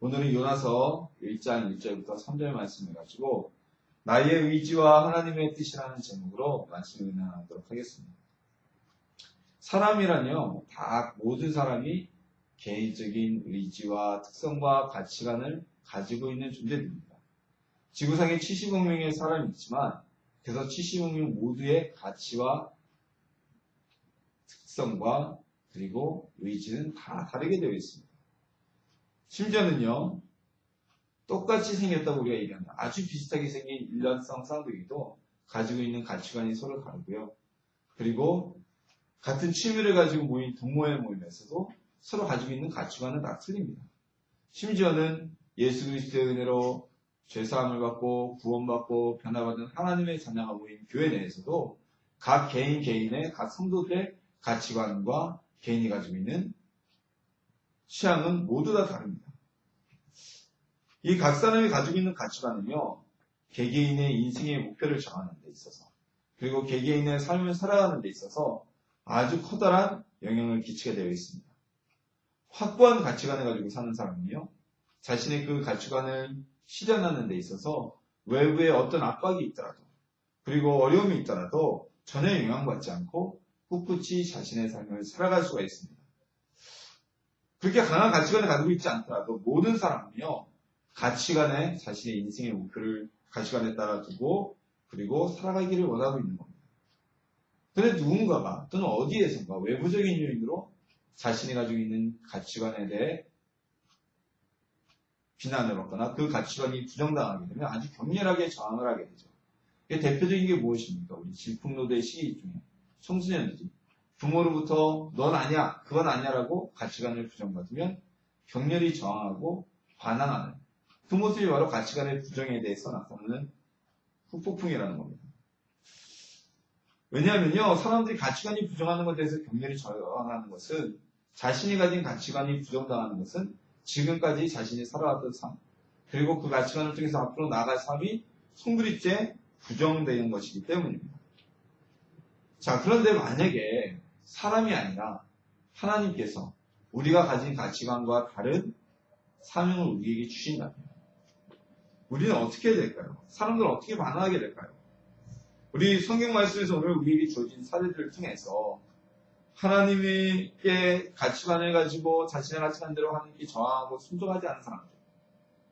오늘은 요나서 1장 1절부터 3절 말씀을 가지고 나의 의지와 하나님의 뜻이라는 제목으로 말씀을 나누도록 하겠습니다. 사람이란요, 다 모든 사람이 개인적인 의지와 특성과 가치관을 가지고 있는 존재들입니다. 지구상에 70억 명의 사람이 있지만 그래서 70억 명 모두의 가치와 특성과 그리고 의지는 다 다르게 되어 있습니다. 심지어는요, 똑같이 생겼다고 우리가 얘기합니다. 아주 비슷하게 생긴 일란성 쌍둥이도 가지고 있는 가치관이 서로 다르고요. 그리고 같은 취미를 가지고 모인 동호회 모임에서도 서로 가지고 있는 가치관은 다 틀립니다. 심지어는 예수 그리스도의 은혜로 죄사함을 받고 구원받고 변화받은 하나님의 자녀가 모인 교회 내에서도 각 개인의 각 성도들의 가치관과 개인이 가지고 있는 취향은 모두 다 다릅니다. 이 각 사람이 가지고 있는 가치관은요, 개개인의 인생의 목표를 정하는 데 있어서 그리고 개개인의 삶을 살아가는 데 있어서 아주 커다란 영향을 끼치게 되어 있습니다. 확고한 가치관을 가지고 사는 사람은요, 자신의 그 가치관을 실현하는 데 있어서 외부에 어떤 압박이 있더라도 그리고 어려움이 있더라도 전혀 영향받지 않고 꿋꿋이 자신의 삶을 살아갈 수가 있습니다. 그렇게 강한 가치관을 가지고 있지 않더라도 모든 사람은요, 가치관에 자신의 인생의 목표를 가치관에 따라 두고 그리고 살아가기를 원하고 있는 겁니다. 그런데 누군가가 또는 어디에선가 외부적인 요인으로 자신이 가지고 있는 가치관에 대해 비난을 받거나 그 가치관이 부정당하게 되면 아주 격렬하게 저항을 하게 되죠. 대표적인 게 무엇입니까? 우리 질풍노도의 시기 중에 청소년들이 부모로부터 넌 아니야, 그건 아니야라고 가치관을 부정받으면 격렬히 저항하고 반항하는 그 모습이 바로 가치관의 부정에 대해서 나타나는 후폭풍이라는 겁니다. 왜냐하면요, 사람들이 가치관이 부정하는 것에 대해서 격렬히 저항하는 것은 자신이 가진 가치관이 부정당하는 것은 지금까지 자신이 살아왔던 삶 그리고 그 가치관을 통해서 앞으로 나아갈 삶이 송두리째 부정되는 것이기 때문입니다. 자, 그런데 만약에 사람이 아니라 하나님께서 우리가 가진 가치관과 다른 사명을 우리에게 주신다면 우리는 어떻게 해야 될까요? 사람들은 어떻게 반응하게 될까요? 우리 성경 말씀에서 오늘 우리에게 주어진 사례들을 통해서 하나님께 가치관을 가지고 자신의 가치관대로 하나님께 저항하고 순종하지 않은 사람들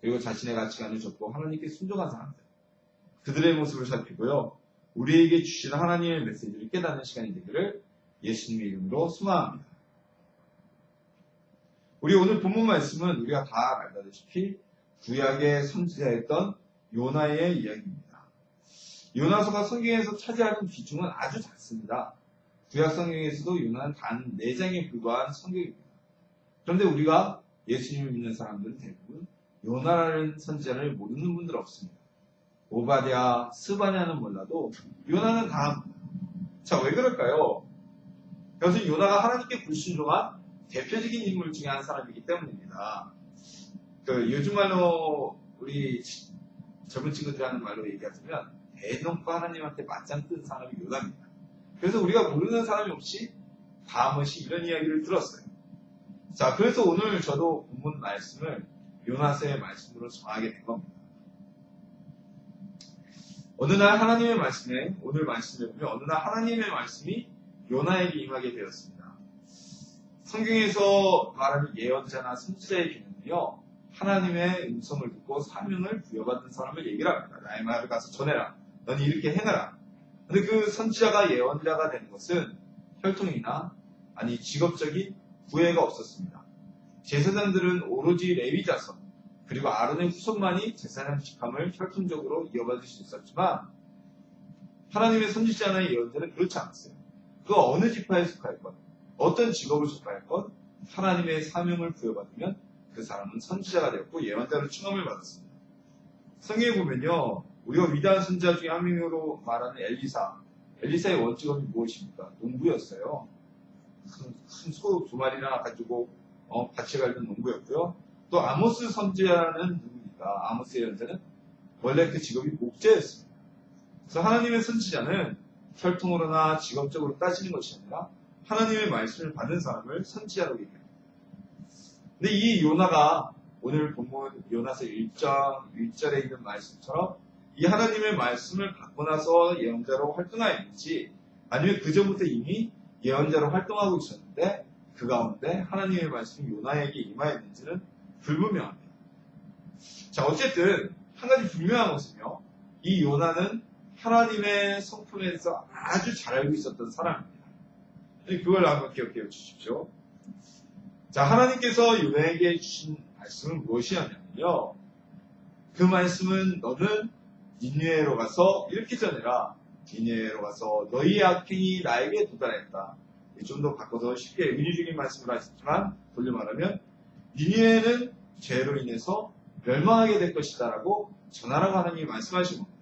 그리고 자신의 가치관을 접고 하나님께 순종한 사람들 그들의 모습을 살피고요. 우리에게 주신 하나님의 메시지를 깨닫는 시간이 되기를 예수님의 이름으로 소망합니다. 우리 오늘 본문 말씀은 우리가 다 알다시피 구약의 선지자였던 요나의 이야기입니다. 요나서가 성경에서 차지하는 비중은 아주 작습니다. 구약 성경에서도 요나는 단 4장에 불과한 성경입니다. 그런데 우리가 예수님을 믿는 사람들은 대부분 요나라는 선지자를 모르는 분들 없습니다. 오바댜, 스바냐는 몰라도 요나는 다 합니다. 자, 왜 그럴까요? 그것은 요나가 하나님께 불순종한 대표적인 인물 중에 한 사람이기 때문입니다. 요즘 말로 우리 젊은 친구들이 하는 말로 얘기하자면 대놓고 하나님한테 맞짱 뜬 사람이 요나입니다. 그래서 우리가 모르는 사람이 없이 다 한 번씩 이런 이야기를 들었어요. 자, 그래서 오늘 저도 본문 말씀을 요나서의 말씀으로 정하게 된 겁니다. 어느 날 하나님의 말씀에, 오늘 말씀에 보면 어느 날 하나님의 말씀이 요나에게 임하게 되었습니다. 성경에서 말하는 예언자나 선지자의 개념은요, 하나님의 음성을 듣고 사명을 부여받은 사람을 얘기를 합니다. 나의 말을 가서 전해라. 넌 이렇게 해내라. 근데 그 선지자가 예언자가 되는 것은 혈통이나 아니 직업적인 구애가 없었습니다. 제사장들은 오로지 레위 자손 그리고 아론의 후손만이 제사장 직함을 혈통적으로 이어받을 수 있었지만 하나님의 선지자나 예언자는 그렇지 않았어요. 그 어느 지파에 속할 것, 어떤 직업을 속할 것, 하나님의 사명을 부여받으면 그 사람은 선지자가 되었고 예언자로 칭함을 받았습니다. 성경에 보면요, 우리가 위대한 선지자 중에 한 명으로 말하는 엘리사의 원직업이 무엇입니까? 농부였어요. 큰 소 2마리나 가지고 밭에 갈던 농부였고요. 또 아모스 선지자는 누굽니까? 아모스 예언자는 원래 그 직업이 목자였습니다. 그래서 하나님의 선지자는 혈통으로나 직업적으로 따지는 것이 아니라 하나님의 말씀을 받은 사람을 선지자로 얘기합니다. 근데 이 요나가 오늘 본문 요나서 1절에 있는 말씀처럼 이 하나님의 말씀을 받고 나서 예언자로 활동하였는지 아니면 그 전부터 이미 예언자로 활동하고 있었는데 그 가운데 하나님의 말씀이 요나에게 임하였는지는 불분명합니다. 자, 어쨌든 한 가지 분명한 것은요. 이 요나는 하나님의 성품에서 아주 잘 알고 있었던 사람입니다. 그걸 한번 기억해 주십시오. 자, 하나님께서 요나에게 주신 말씀은 무엇이었냐면요. 그 말씀은 너는 니느웨로 가서 이렇게 전해라. 니느웨로 가서 너희의 악행이 나에게 도달했다. 좀 더 바꿔서 쉽게 은유적인 말씀을 하셨지만 돌려 말하면 니느웨는 죄로 인해서 멸망하게 될 것이다 라고 전하라고 하나님이 말씀하신 겁니다.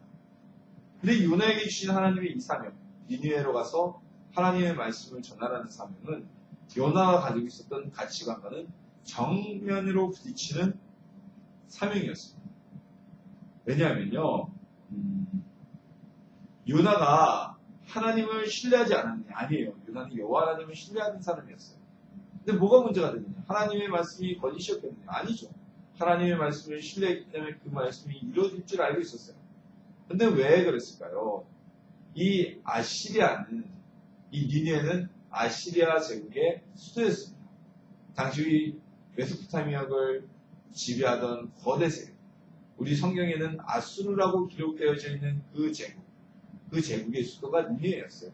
근데 요나에게 주신 하나님의 이 사명, 니느웨로 가서 하나님의 말씀을 전하라는 사명은 요나가 가지고 있었던 가치관과는 정면으로 부딪히는 사명이었습니다. 왜냐하면요, 요나가 하나님을 신뢰하지 않았느냐? 아니에요. 요나는 여호와 하나님을 신뢰하는 사람이었어요. 근데 뭐가 문제가 되느냐? 하나님의 말씀이 거짓이었겠느냐? 아니죠. 하나님의 말씀을 신뢰했기 때문에 그 말씀이 이루어질 줄 알고 있었어요. 근데 왜 그랬을까요? 이 아시리아는, 이 니느웨는 아시리아 제국의 수도였습니다. 당시 메소포타미아를 지배하던 거대 세력. 우리 성경에는 아수르라고 기록되어져 있는 그 제국의 수도가 니느웨였어요.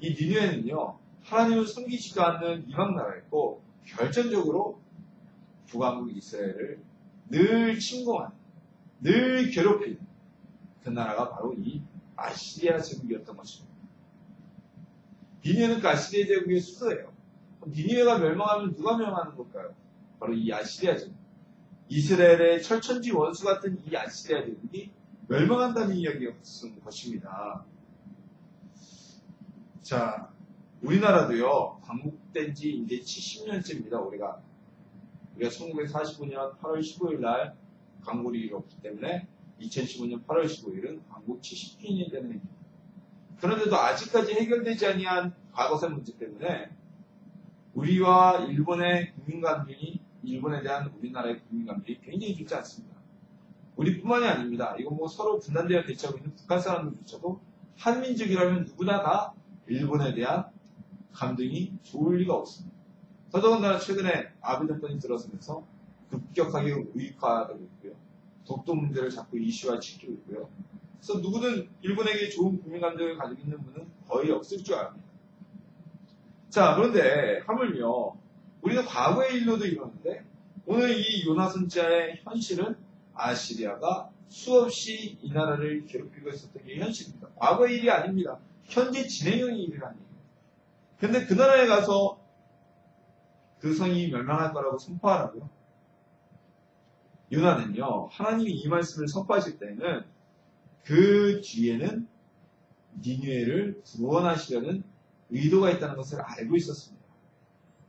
이 니느웨는요, 하나님을 섬기지도 않는 이방 나라였고, 결정적으로 북왕국 이스라엘을 늘 침공하는, 늘 괴롭히는 그 나라가 바로 이 아시리아 제국이었던 것입니다. 니느웨는 그 아시리아 제국의 수도예요. 그럼 니느웨가 멸망하면 누가 멸망하는 걸까요? 바로 이 아시리아 제국. 이스라엘의 철천지 원수 같은 이 아시리아 제국이 멸망한다는 이야기가 무슨 것입니다. 자, 우리나라도요, 광복된 지 이제 70년째입니다, 우리가 1945년 8월 15일 날 광복이 이뤘기 때문에 2015년 8월 15일은 광복 70주년이 되는 해입니다. 그런데도 아직까지 해결되지 아니한 과거사 문제 때문에 우리와 일본의 국민감정이, 일본에 대한 우리나라의 국민감정이 굉장히 좋지 않습니다. 우리뿐만이 아닙니다. 이건 뭐 서로 분단되어 대처하고 있는 북한 사람들조차도 한민족이라면 누구나 다 일본에 대한 감정이 좋을 리가 없습니다. 더더군다나 최근에 아베 정권이 들어서면서 급격하게 우익화되고 있고요. 독도 문제를 자꾸 이슈화시키고 있고요. 그래서 누구든 일본에게 좋은 국민감정을 가지고 있는 분은 거의 없을 줄 압니다. 자, 그런데 하물며 우리가 과거의 일로도 이러는데 오늘 이 요나 선지자의 현실은 아시리아가 수없이 이 나라를 괴롭히고 있었던 게 현실입니다. 과거의 일이 아닙니다. 현재 진행형의 일이라는 얘기예요. 그런데 그 나라에 가서 그 성이 멸망할 거라고 선포하라고요. 요나는요, 하나님이 이 말씀을 선포하실 때는 그 뒤에는 니느웨를 구원하시려는 의도가 있다는 것을 알고 있었습니다.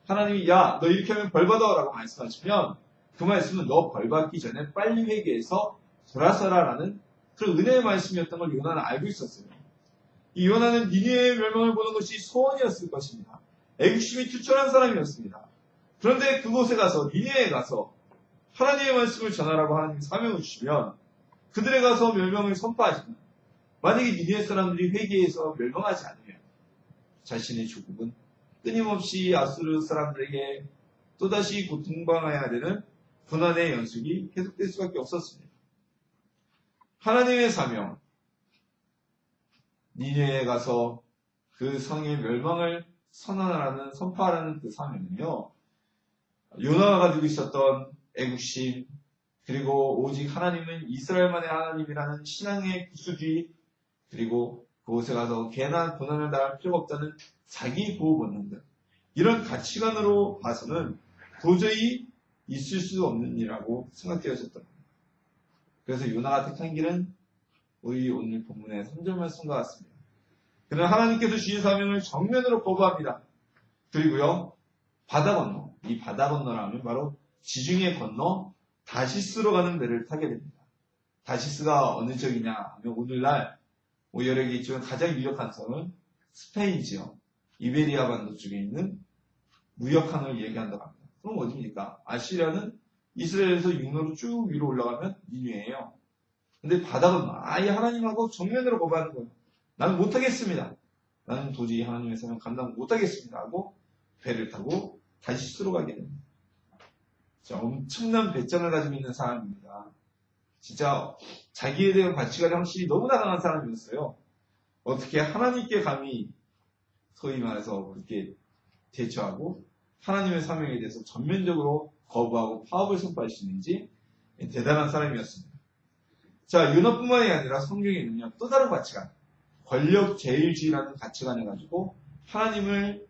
하나님이 야, 너 이렇게 하면 벌 받아 라고 말씀하시면 그 말씀은 너 벌 받기 전에 빨리 회개해서 돌아서라라는 그런 은혜의 말씀이었던 걸 요나는 알고 있었어요. 이 요나는 니느웨의 멸망을 보는 것이 소원이었을 것입니다. 애국심이 투철한 사람이었습니다. 그런데 그곳에 가서 니느웨에 가서 하나님의 말씀을 전하라고 하나님이 사명을 주시면 그들에 가서 멸망을 선포하시면 만약에 니느웨 사람들이 회개해서 멸망하지 않으면 자신의 조국은 끊임없이 아수르 사람들에게 또다시 고통당해야 되는 고난의 연속이 계속될 수밖에 없었습니다. 하나님의 사명, 니느웨에 가서 그 성의 멸망을 선언하라는, 선포하라는 그 사명은요, 요나가 가지고 있었던 애국심, 그리고 오직 하나님은 이스라엘만의 하나님이라는 신앙의 구수주의, 그리고 그곳에 가서 개나 고난을 당할 필요가 없다는 자기 보호 본능들, 이런 가치관으로 봐서는 도저히 있을 수 없는 일이라고 생각되었었던 겁니다. 그래서 요나가 택한 길은 우리 오늘 본문의 3절 말씀과 같습니다. 그는 하나님께서 주신 사명을 정면으로 거부합니다. 그리고요, 바다 건너, 이 바다 건너라면 바로 지중해 건너 다시스로 가는 배를 타게 됩니다. 다시스가 어느 지역이냐 하면 오늘날 여러 개 있지만 가장 유력한 성은 스페인 지역, 이베리아 반도 쪽에 있는 무역항을 얘기한다고 합니다. 그럼 어디입니까? 아시리아는 이스라엘에서 육로로 쭉 위로 올라가면 니누에예요. 근데 바닥은 아예 하나님하고 정면으로 거부하는 거예요. 나는 못하겠습니다. 나는 도저히 하나님의 사명 감당 못하겠습니다. 하고 배를 타고 다시 수로 가게 됩니다. 자, 엄청난 배짱을 가지고 있는 사람입니다. 진짜 자기에 대한 가치관이 확실히 너무나 강한 사람이었어요. 어떻게 하나님께 감히 소위 말해서 그렇게 대처하고 하나님의 사명에 대해서 전면적으로 거부하고 파업을 선포할 수 있는지 대단한 사람이었습니다. 자, 윤어뿐만이 아니라 성경에는요, 또 다른 가치관, 권력 제일주의라는 가치관을 가지고 하나님을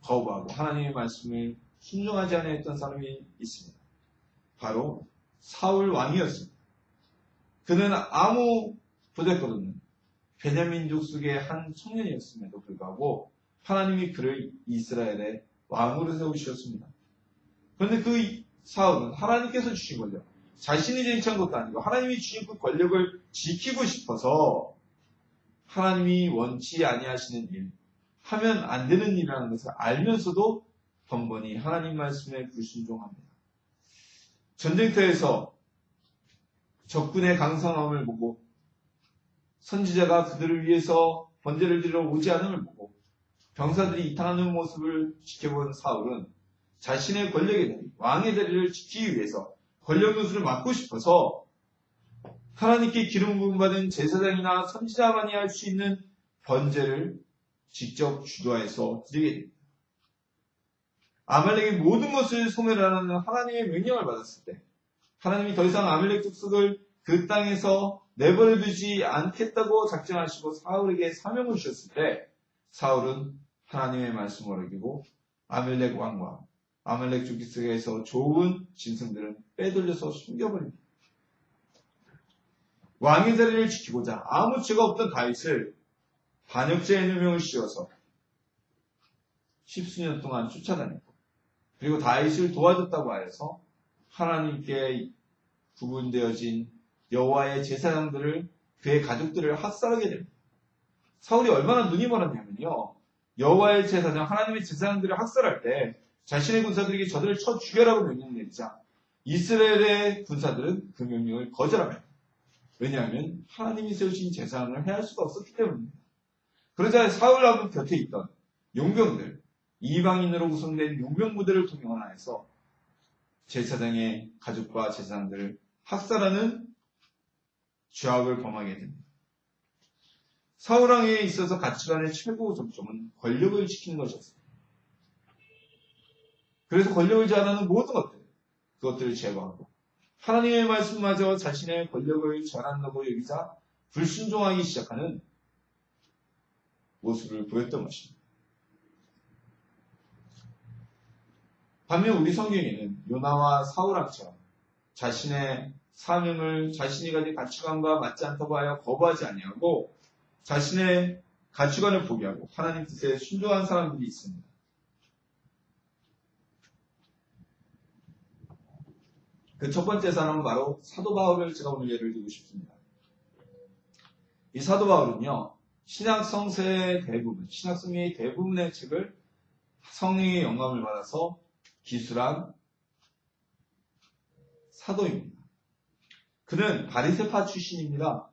거부하고 하나님의 말씀을 순종하지 않았던 사람이 있습니다. 바로 사울 왕이었습니다. 그는 아무 부대껏 없는 베냐민 족속의 한 청년이었음에도 불구하고 하나님이 그를 이스라엘의 왕으로 세우셨습니다. 그런데 그 사울은 하나님께서 주신 권력, 자신이 쟁취한 것도 아니고 하나님이 주신 그 권력을 지키고 싶어서 하나님이 원치 아니하시는 일, 하면 안 되는 일이라는 것을 알면서도 번번이 하나님 말씀에 불순종합니다. 전쟁터에서 적군의 강성함을 보고 선지자가 그들을 위해서 번제를 드리러 오지 않음을 보고 병사들이 이탈하는 모습을 지켜본 사울은 자신의 권력의 자리, 왕의 자리를 지키기 위해서 권력 누수를 막고 싶어서 하나님께 기름 부음 받은 제사장이나 선지자만이 할 수 있는 번제를 직접 주도해서 드리게 됩니다. 아말렉의 모든 것을 소멸하라는 하나님의 명령을 받았을 때 하나님이 더 이상 아말렉 족속을 그 땅에서 내버려 두지 않겠다고 작정하시고 사울에게 사명을 주셨을 때 사울은 하나님의 말씀을 어기고 아말렉 왕과 아말렉 족속에서 좋은 짐승들을 빼돌려서 숨겨버립니다. 왕의 자리를 지키고자 아무 죄가 없던 다윗을 반역죄의 누명을 씌워서 십수년 동안 쫓아다녔고 그리고 다윗을 도와줬다고 하여서 하나님께 구분되어진 여호와의 제사장들을 그의 가족들을 학살하게 됩니다. 사울이 얼마나 눈이 멀었냐면요. 여호와의 제사장, 하나님의 제사장들을 학살할 때 자신의 군사들에게 저들을 쳐 죽여라고 명령을 내리자 이스라엘의 군사들은 그 명령을 거절합니다. 왜냐하면 하나님이 세우신 제사장을 해할 수가 없었기 때문입니다. 그러자 사울하고 곁에 있던 용병들, 이방인으로 구성된 용병부대를 통용하여서 제사장의 가족과 제사장들을 학살하는 죄악을 범하게 됩니다. 사울왕에 있어서 가치관의 최고 접종은 권력을 지키는 것이었습니다. 그래서 권력을 제한하는 모든 것들, 그것들을 제거하고 하나님의 말씀마저 자신의 권력을 제한한다고 여기자 불순종하기 시작하는 모습을 보였던 것입니다. 반면 우리 성경에는 요나와 사울왕처럼 자신의 사명을 자신이 가진 가치관과 맞지 않다고 하여 거부하지 아니하고 자신의 가치관을 포기하고 하나님 뜻에 순종한 사람들이 있습니다. 그 첫 번째 사람은 바로 사도 바울을 제가 오늘 예를 들고 싶습니다. 이 사도 바울은요, 신약 성서의 대부분, 신약 성경의 대부분의 책을 성령의 영감을 받아서 기술한 사도입니다. 그는 바리새파 출신입니다.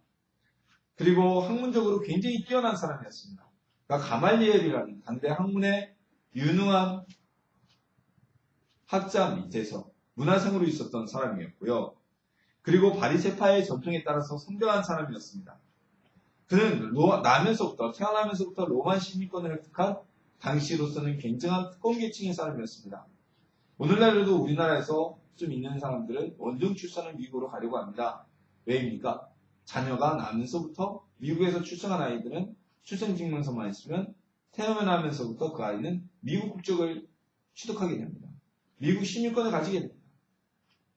그리고 학문적으로 굉장히 뛰어난 사람이었습니다. 그러니까 가말리엘이라는 당대 학문의 유능한 학자 밑에서 문화생으로 있었던 사람이었고요. 그리고 바리새파의 전통에 따라서 성장한 사람이었습니다. 그는 태어나면서부터 로마 시민권을 획득한 당시로서는 굉장한 특권 계층의 사람이었습니다. 오늘날에도 우리나라에서 좀 있는 사람들은 원정 출산을 미국으로 가려고 합니다. 왜입니까? 자녀가 나면서부터 미국에서 출생한 아이들은 출생증명서만 있으면 태어나면서부터 그 아이는 미국 국적을 취득하게 됩니다. 미국 시민권을 가지게 됩니다.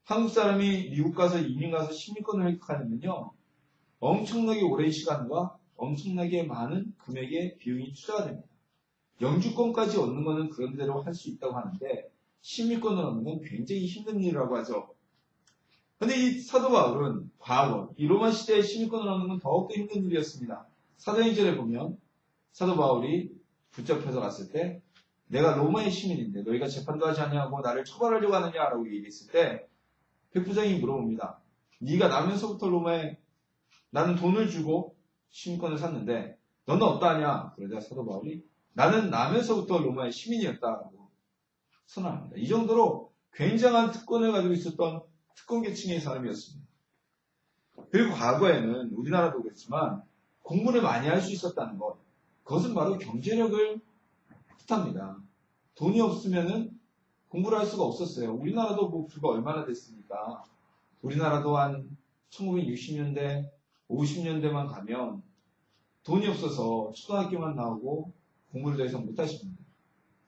한국 사람이 미국 가서 이민 가서 시민권을 획득하려면요, 엄청나게 오랜 시간과 엄청나게 많은 금액의 비용이 투자가 됩니다. 영주권까지 얻는 것은 그런대로 할 수 있다고 하는데 시민권을 얻는 건 굉장히 힘든 일이라고 하죠. 그런데 이 사도 바울은 과거 이 로마 시대의 시민권을 얻는 건 더욱더 힘든 일이었습니다. 사도행전에 보면 사도 바울이 붙잡혀서 갔을 때 내가 로마의 시민인데 너희가 재판도 하지 않냐고 나를 처벌하려고 하느냐라고 얘기했을 때 백부장이 물어봅니다. 네가 나면서부터 로마에 나는 돈을 주고 시민권을 샀는데 너는 어떠하냐? 그러자 사도 바울이 나는 나면서부터 로마의 시민이었다라고 선언합니다. 이 정도로 굉장한 특권을 가지고 있었던 특권 계층의 사람이었습니다. 그리고 과거에는 우리나라도 그렇지만 공부를 많이 할 수 있었다는 것, 그것은 바로 경제력을 뜻합니다. 돈이 없으면은 공부를 할 수가 없었어요. 우리나라도 뭐 불과 얼마나 됐습니까? 우리나라도 한 1960년대, 50년대만 가면 돈이 없어서 초등학교만 나오고 공부를 더 이상 못하신 분들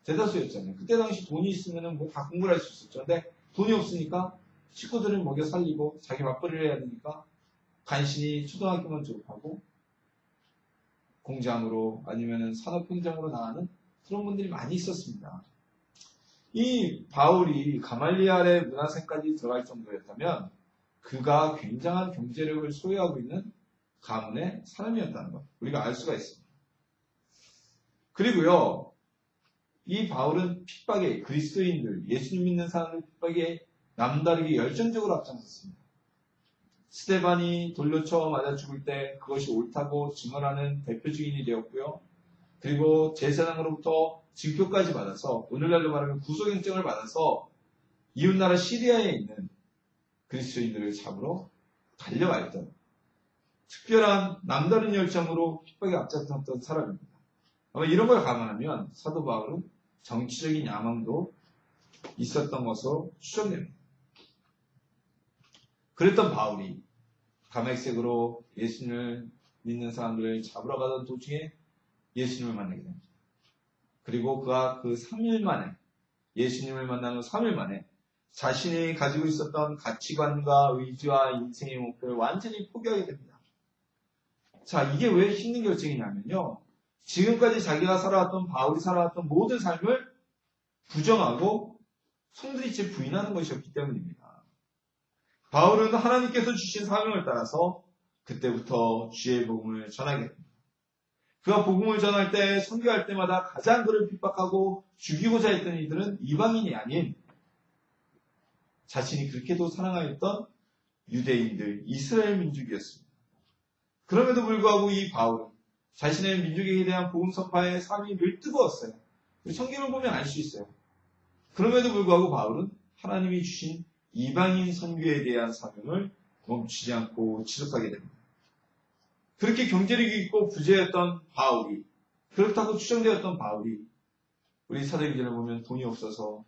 대다수였잖아요. 그때 당시 돈이 있으면 뭐 다 공부를 할 수 있었죠. 근데 돈이 없으니까 식구들을 먹여 살리고 자기 맞벌이를 해야 되니까 간신히 초등학교만 졸업하고 공장으로 아니면 산업 현장으로 나가는 그런 분들이 많이 있었습니다. 이 바울이 가말리알의 문화생까지 들어갈 정도였다면 그가 굉장한 경제력을 소유하고 있는 가문의 사람이었다는 것 우리가 알 수가 있습니다. 그리고요, 이 바울은 핍박에 그리스도인들, 예수님 믿는 사람들 핍박에 남다르게 열정적으로 앞장섰습니다. 스데반이 돌려쳐 맞아 죽을 때 그것이 옳다고 증언하는 대표 증인이 되었고요. 그리고 제사장으로부터 증표까지 받아서 오늘날로 말하면 구속영장을 받아서 이웃나라 시리아에 있는 그리스도인들을 잡으러 달려왔던 특별한 남다른 열정으로 핍박에 앞장섰던 사람입니다. 아마 이런 걸 감안하면 사도 바울은 정치적인 야망도 있었던 것으로 추정됩니다. 그랬던 바울이 다메섹으로 예수님을 믿는 사람들을 잡으러 가던 도중에 예수님을 만나게 됩니다. 그리고 그가 그 3일 만에 예수님을 만나는 3일 만에 자신이 가지고 있었던 가치관과 의지와 인생의 목표를 완전히 포기하게 됩니다. 자, 이게 왜 힘든 결정이냐면요. 지금까지 자기가 살아왔던 바울이 살아왔던 모든 삶을 부정하고 손들이째 부인하는 것이었기 때문입니다. 바울은 하나님께서 주신 사명을 따라서 그때부터 주의 복음을 전하게 됩니다. 그가 복음을 전할 때, 선교할 때마다 가장 그를 핍박하고 죽이고자 했던 이들은 이방인이 아닌 자신이 그렇게도 사랑하였던 유대인들, 이스라엘 민족이었습니다. 그럼에도 불구하고 이 바울은 자신의 민족에 대한 복음 선파의 삶이 늘 뜨거웠어요. 성경을 보면 알 수 있어요. 그럼에도 불구하고 바울은 하나님이 주신 이방인 선교에 대한 사명을 멈추지 않고 지속하게 됩니다. 그렇게 경제력이 있고 부재였던 바울이, 그렇다고 추정되었던 바울이 우리 사도행전을 보면 돈이 없어서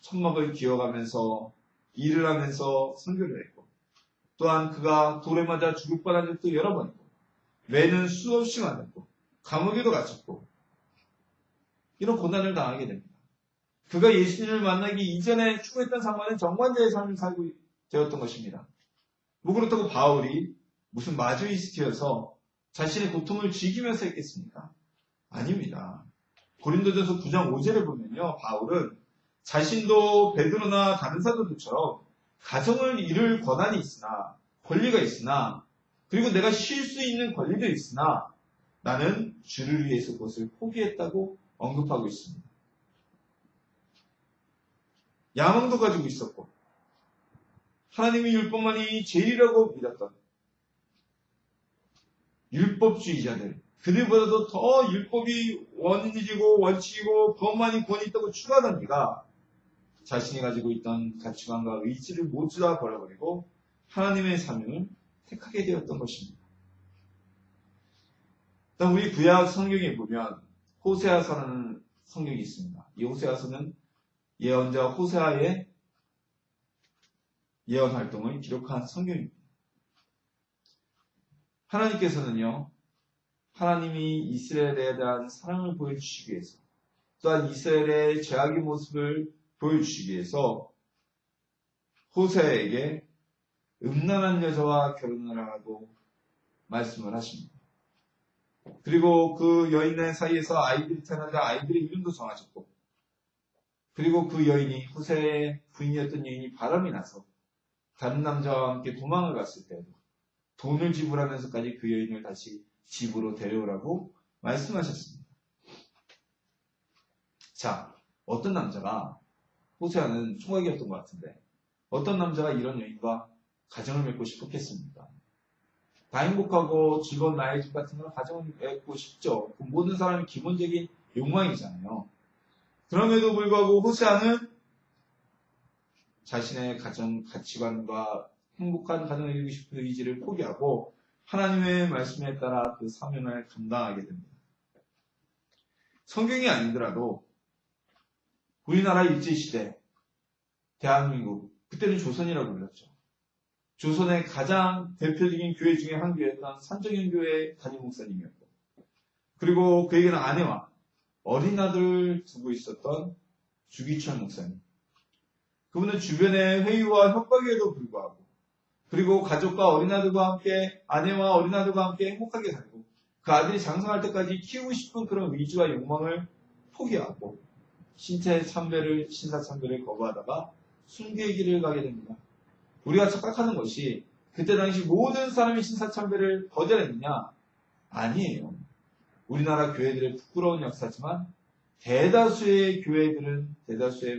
천막을 기어가면서 일을 하면서 선교를 했고, 또한 그가 돌에 맞아 죽을 뻔한 적도 여러 번 있고, 매는 수없이 맞았고, 감옥에도 갇혔고, 이런 고난을 당하게 됩니다. 그가 예수님을 만나기 이전에 추구했던 삶과는 정반대의 삶을 살고 되었던 것입니다. 뭐 그렇다고 바울이 무슨 마조이스트여서 자신의 고통을 즐기면서 했겠습니까? 아닙니다. 고린도전서 9장 5절을 보면요, 바울은 자신도 베드로나 다른 사도들처럼 가정을 이룰 권한이 있으나, 권리가 있으나, 그리고 내가 쉴 수 있는 권리도 있으나 나는 주를 위해서 그것을 포기했다고 언급하고 있습니다. 야망도 가지고 있었고 하나님의 율법만이 제일이라고 믿었던 율법주의자들, 그들보다도 더 율법이 원리이고 원칙이고 법만이 권위 있다고 추구하던 네가 자신이 가지고 있던 가치관과 의지를 모두 다 버려버리고 하나님의 사명을 택하게 되었던 것입니다. 일단 우리 구약 성경에 보면 호세아서라는 성경이 있습니다. 이 호세아서는 예언자 호세아의 예언 활동을 기록한 성경입니다. 하나님께서는요, 하나님이 이스라엘에 대한 사랑을 보여주시기 위해서, 또한 이스라엘의 죄악의 모습을 보여주시기 위해서 호세아에게 음란한 여자와 결혼을 하라고 말씀을 하십니다. 그리고 그 여인의 사이에서 아이들이 태어나자 아이들의 이름도 정하셨고, 그리고 그 여인이 호세아의 부인이었던 여인이 바람이 나서 다른 남자와 함께 도망을 갔을 때도 돈을 지불하면서까지 그 여인을 다시 집으로 데려오라고 말씀하셨습니다. 자, 어떤 남자가, 호세아는 총각이었던 것 같은데, 어떤 남자가 이런 여인과 가정을 맺고 싶었겠습니까? 다 행복하고 즐거운 나의 집 같은 걸 가정을 맺고 싶죠. 그 모든 사람의 기본적인 욕망이잖아요. 그럼에도 불구하고 호세아는 자신의 가정 가치관과 행복한 가정을 이루고 싶은 의지를 포기하고 하나님의 말씀에 따라 그 사명을 감당하게 됩니다. 성경이 아니더라도 우리나라 일제시대 대한민국, 그때는 조선이라고 불렀죠. 조선의 가장 대표적인 교회 중에 한 교회였던 산정현교회 담임 목사님이었고, 그리고 그에게는 아내와 어린 아들을 두고 있었던 주기철 목사님. 그분은 주변의 회유와 협박에도 불구하고, 그리고 가족과 어린아들과 함께, 아내와 어린아들과 함께 행복하게 살고, 그 아들이 장성할 때까지 키우고 싶은 그런 의지와 욕망을 포기하고, 신사참배를 거부하다가 순교의 길을 가게 됩니다. 우리가 착각하는 것이, 그때 당시 모든 사람이 신사참배를 거절했느냐? 아니에요. 우리나라 교회들의 부끄러운 역사지만, 대다수의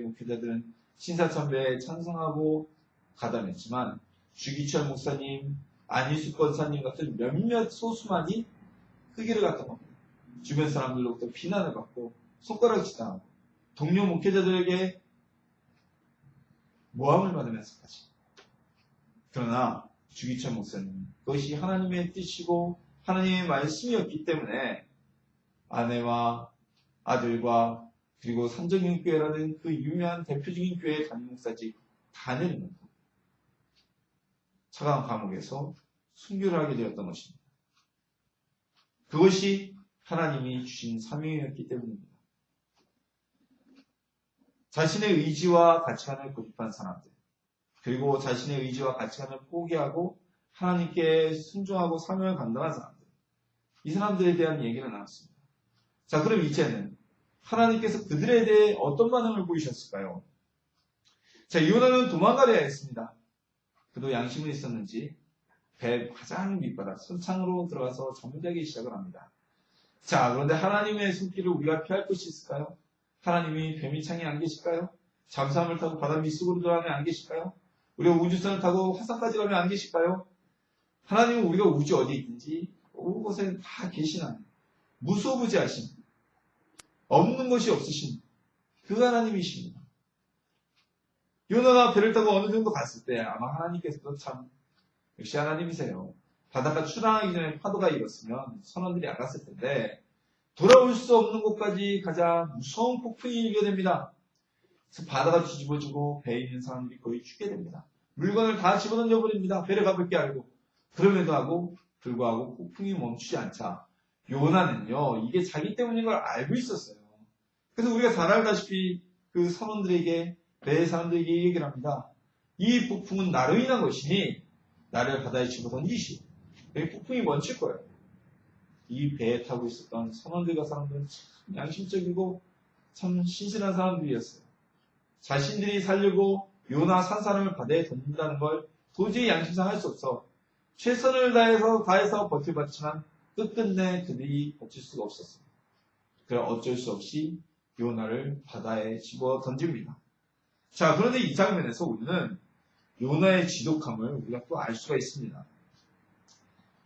목회자들은 신사참배에 찬성하고 가담했지만, 주기철 목사님, 안희수 권사님 같은 몇몇 소수만이 그 길을 갔던 겁니다. 주변 사람들로부터 비난을 받고 손가락질 당하고 동료 목회자들에게 모함을 받으면서까지. 그러나 주기철 목사님, 그것이 하나님의 뜻이고 하나님의 말씀이었기 때문에 아내와 아들과 그리고 산정현교회라는 그 유명한 대표적인 교회의 담임 목사직 다 내리면서 차가운 감옥에서 순교를 하게 되었던 것입니다. 그것이 하나님이 주신 사명이었기 때문입니다. 자신의 의지와 가치관을 고집한 사람들, 그리고 자신의 의지와 가치관을 포기하고 하나님께 순종하고 사명을 감당한 사람들, 이 사람들에 대한 얘기를 나눴습니다. 자, 그럼 이제는 하나님께서 그들에 대해 어떤 반응을 보이셨을까요? 자, 요나는 도망가려 했습니다. 그도 양심은 있었는지 배 가장 밑바닥 선창으로 들어가서 잠자기 시작을 합니다. 자, 그런데 하나님의 손길을 우리가 피할 것이 있을까요? 하나님이 뱀이 창에 안 계실까요? 잠수함을 타고 바다 밑속으로 들어가면 안 계실까요? 우리가 우주선을 타고 화성까지 가면 안 계실까요? 하나님은 우리가 우주 어디에 있든지 모든 곳에 다 계시나요? 무소부지하신, 없는 것이 없으신 그 하나님이십니다. 요나가 배를 타고 어느 정도 갔을 때 아마 하나님께서도 참 역시 하나님이세요. 바다가 출항하기 전에 파도가 일었으면 선원들이 알았을 텐데 돌아올 수 없는 곳까지 가자 무서운 폭풍이 일게 됩니다. 그래서 바다가 뒤집어지고 배에 있는 사람들이 거의 죽게 됩니다. 물건을 다 집어던져 버립니다. 배를 가볍게 알고. 그럼에도 불구하고 폭풍이 멈추지 않자 요나는요, 이게 자기 때문인 걸 알고 있었어요. 그래서 우리가 잘 알다시피 그 선원들에게, 배의 사람들에게 얘기를 합니다. 이 폭풍은 나로 인한 것이니 나를 바다에 집어던지시오. 이 폭풍이 멈출 거예요. 이 배에 타고 있었던 선원들과 사람들은 참 양심적이고 참 신실한 사람들이었어요. 자신들이 살려고 요나 산 사람을 바다에 던진다는 걸 도저히 양심상 할 수 없어 최선을 다해서 버텨봤지만 끝끝내 그들이 버틸 수가 없었어요. 그래서 어쩔 수 없이 요나를 바다에 집어 던집니다. 자, 그런데 이 장면에서 우리는 요나의 지독함을 우리가 또 알 수가 있습니다.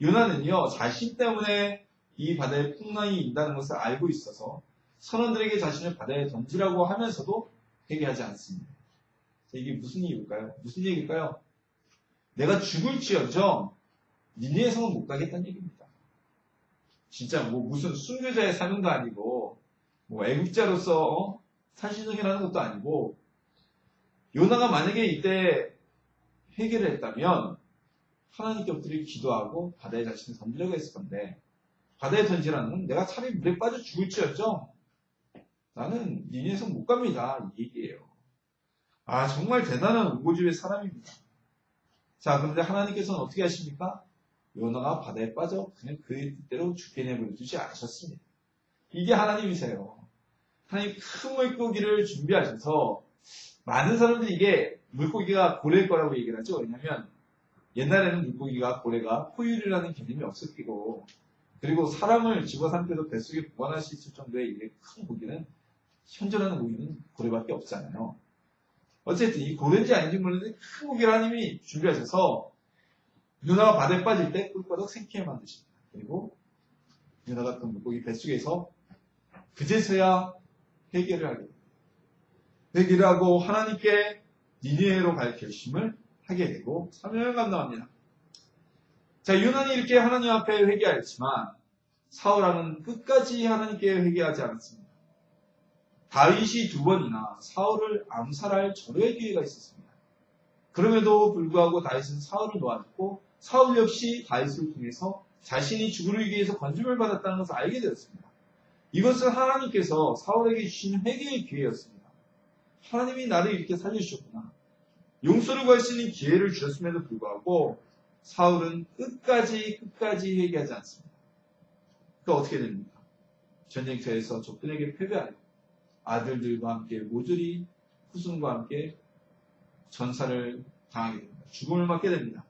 요나는요, 자신 때문에 이 바다에 풍랑이 인다는 것을 알고 있어서 선원들에게 자신을 바다에 던지라고 하면서도 회개하지 않습니다. 이게 무슨 이유일까요? 무슨 얘기일까요? 내가 죽을지언정 니네의 성은 못 가겠다는 얘기입니다. 진짜 무슨 순교자의 사명도 아니고 애국자로서 살신성이라는 것도 아니고 요나가 만약에 이때 회개를 했다면 하나님께 엎드려 기도하고 바다에 자신을 던지려고 했을 건데 바다에 던지라는 건 내가 차라리 물에 빠져 죽을지언정 나는 니네 성 못 갑니다. 이 얘기예요. 아, 정말 대단한 우고집의 사람입니다. 자, 그런데 하나님께서는 어떻게 하십니까? 요나가 바다에 빠져 그냥 그 뜻대로 죽게 내버려 두지 않으셨습니다. 이게 하나님이세요. 하나님 큰 물고기를 준비하셔서 많은 사람들이 이게 물고기가 고래일 거라고 얘기를 하죠. 왜냐하면 옛날에는 물고기가 고래가 포유류라는 개념이 없었고 그리고 사람을 집어삼켜서 뱃속에 보관할 수 있을 정도의 이게 큰 고기는 현존하는 고기는 고래밖에 없잖아요. 어쨌든 이 고래인지 아닌지 모르는데 큰 고기를 하나님이 준비하셔서 누나가 바다에 빠질 때 꿀바닥 생기게 만드십니다. 그리고 누나가 그 물고기 뱃속에서 그제서야 회개를 하게 됩니다. 회개를 하고 하나님께 니느웨로 갈 결심을 하게 되고 사명을 감당합니다. 자, 요나는 이렇게 하나님 앞에 회개하였지만 사울왕은 끝까지 하나님께 회개하지 않았습니다. 다윗이 2번이나 사울을 암살할 절호의 기회가 있었습니다. 그럼에도 불구하고 다윗은 사울을 놓았고 사울 역시 다윗을 통해서 자신이 죽으기 위해서 건짐을 받았다는 것을 알게 되었습니다. 이것은 하나님께서 사울에게 주신 회개의 기회였습니다. 하나님이 나를 이렇게 살려주셨구나. 용서를 구할 수 있는 기회를 주셨음에도 불구하고 사울은 끝까지 회개하지 않습니다. 그러니까 어떻게 됩니까? 전쟁터에서 적군에게 패배하여 아들들과 함께 모조리 후손과 함께 전사를 당하게 됩니다. 죽음을 맞게 됩니다.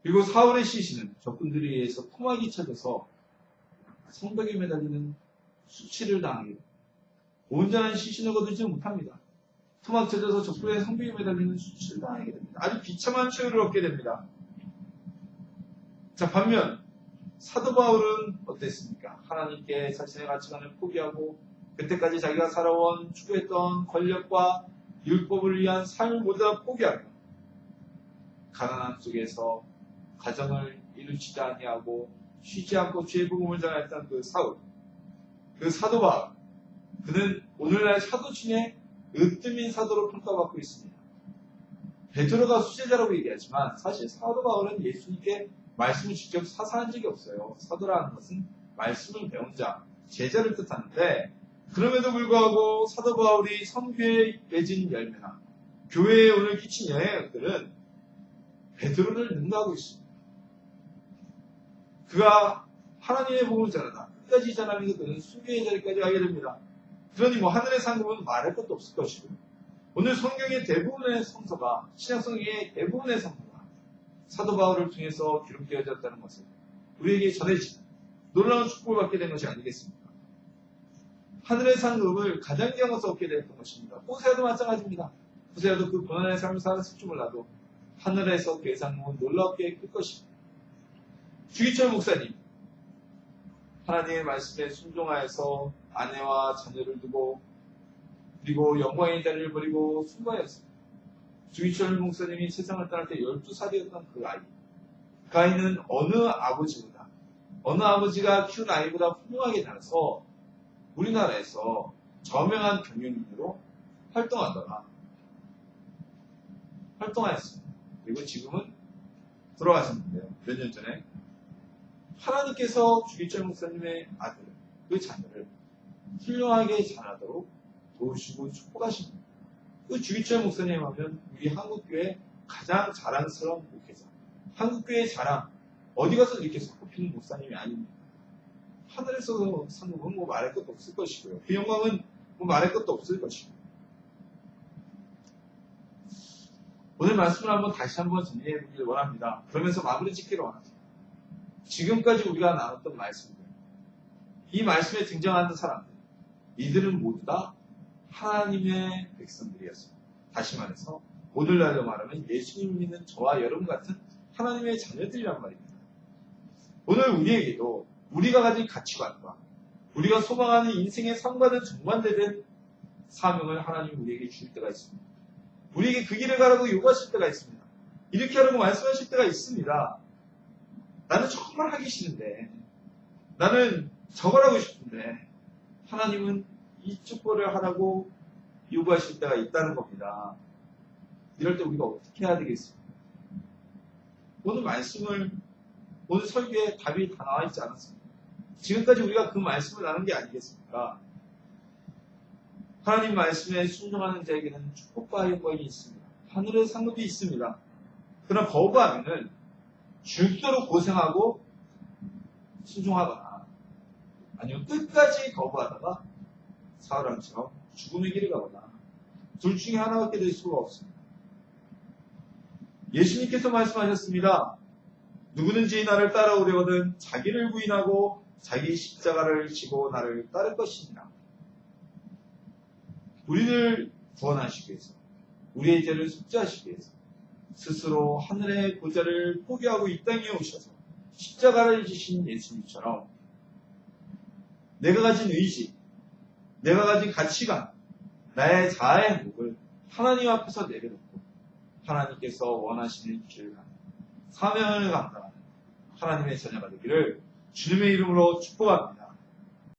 그리고 사울의 시신은 적군들에 의해서 토막이 쳐져서 성벽에 매달리는 수치를 당하게 됩니다. 온전한 시신을 거두지 못합니다. 토막 쳐져서 적군의 성벽에 매달리는 수치를 당하게 됩니다. 아주 비참한 최후를 얻게 됩니다. 자, 반면 사도 바울은 어땠습니까? 하나님께 자신의 가치관을 포기하고 그때까지 자기가 살아온 추구했던 권력과 율법을 위한 삶을 모두 다 포기하며 가난함 속에서 가정을 이루지 아니하고 쉬지 않고 주의 복음을 전했던 그 사울, 그 사도 바울, 그는 오늘날 사도 중에 으뜸인 사도로 평가받고 있습니다. 베드로가 수제자라고 얘기하지만 사실 사도 바울은 예수님께 말씀을 직접 사사한 적이 없어요. 사도라는 것은 말씀을 배운 자, 제자를 뜻하는데 그럼에도 불구하고 사도 바울이 선교에 맺은 열매나 교회에 오늘 끼친 영향력들은 베드로를 능가하고 있습니다. 그가 하나님의 복음을 전하다. 끝까지 전하면서 그는 순교의 자리까지 가게 됩니다. 그러니 하늘의 상급은 말할 것도 없을 것이고 오늘 성경의 대부분의 성서가 신약 성경의 대부분의 성서가 사도 바울을 통해서 기록되어졌다는 것을 우리에게 전해지는 놀라운 축복을 받게 된 것이 아니겠습니까? 하늘의 상급을 가장 경어서 얻게 됐던 것입니다. 호세아도 마찬가지입니다. 호세아도 그 고난의 삶을 살았을 줄 몰라도 하늘에서 그의 상급은 놀랍게 클 것입니다. 주기철 목사님, 하나님의 말씀에 순종하여서 아내와 자녀를 두고 그리고 영광의 자리를 버리고 순교하였습니다. 주기철 목사님이 세상을 떠날 때 12살이었던 그 아이. 그 아이는 어느 아버지가 키운 아이보다 훌륭하게 자라서 우리나라에서 저명한 경영인으로 활동하였습니다. 그리고 지금은 돌아가셨는데요. 몇 년 전에 하나님께서 주기철 목사님의 아들, 그 자녀를 훌륭하게 자라도록 도우시고 축복하십니다. 그 주기철 목사님 하면 우리 한국교회 가장 자랑스러운 목회자, 한국교회의 자랑, 어디 가서 이렇게 손꼽히는 목사님이 아닙니다. 하늘에서 상급은 말할 것도 없을 것이고요. 그 영광은 말할 것도 없을 것이고. 오늘 말씀을 다시 한번 정리해 보길 원합니다. 그러면서 마무리 짓기를 원합니다. 지금까지 우리가 나눴던 말씀들, 이 말씀에 등장하는 사람들, 이들은 모두 다 하나님의 백성들이었습니다. 다시 말해서 오늘날로 말하면 예수님을 믿는 저와 여러분 같은 하나님의 자녀들이란 말입니다. 오늘 우리에게도 우리가 가진 가치관과 우리가 소망하는 인생의 삶과는 정반대된 사명을 하나님이 우리에게 주실 때가 있습니다. 우리에게 그 길을 가라고 요구하실 때가 있습니다. 이렇게 하라고 말씀하실 때가 있습니다. 나는 정말 하기 싫은데, 나는 저걸 하고 싶은데 하나님은 이쪽 거를 하라고 요구하실 때가 있다는 겁니다. 이럴 때 우리가 어떻게 해야 되겠습니까? 오늘 설교에 답이 다 나와 있지 않았습니다. 지금까지 우리가 그 말씀을 나눈 게 아니겠습니까? 하나님 말씀에 순종하는 자에게는 축복과 영광이 있습니다. 하늘의 상급이 있습니다. 그러나 거부하면은 죽도록 고생하고 순종하거나 아니면 끝까지 거부하다가 사울왕처럼 죽음의 길을 가거나 둘 중에 하나밖에 될 수가 없습니다. 예수님께서 말씀하셨습니다. 누구든지 나를 따라오려거든 자기를 부인하고 자기 십자가를 지고 나를 따를 것이니라. 우리를 구원하시기 위해서, 우리의 죄를 속죄하시기 위해서 스스로 하늘의 보좌를 포기하고 이 땅에 오셔서 십자가를 지신 예수님처럼 내가 가진 의지, 내가 가진 가치관, 나의 자아의 행복을 하나님 앞에서 내려놓고 하나님께서 원하시는 길을 가는 사명을 감당하는 하나님의 자녀가 되기를 주님의 이름으로 축복합니다.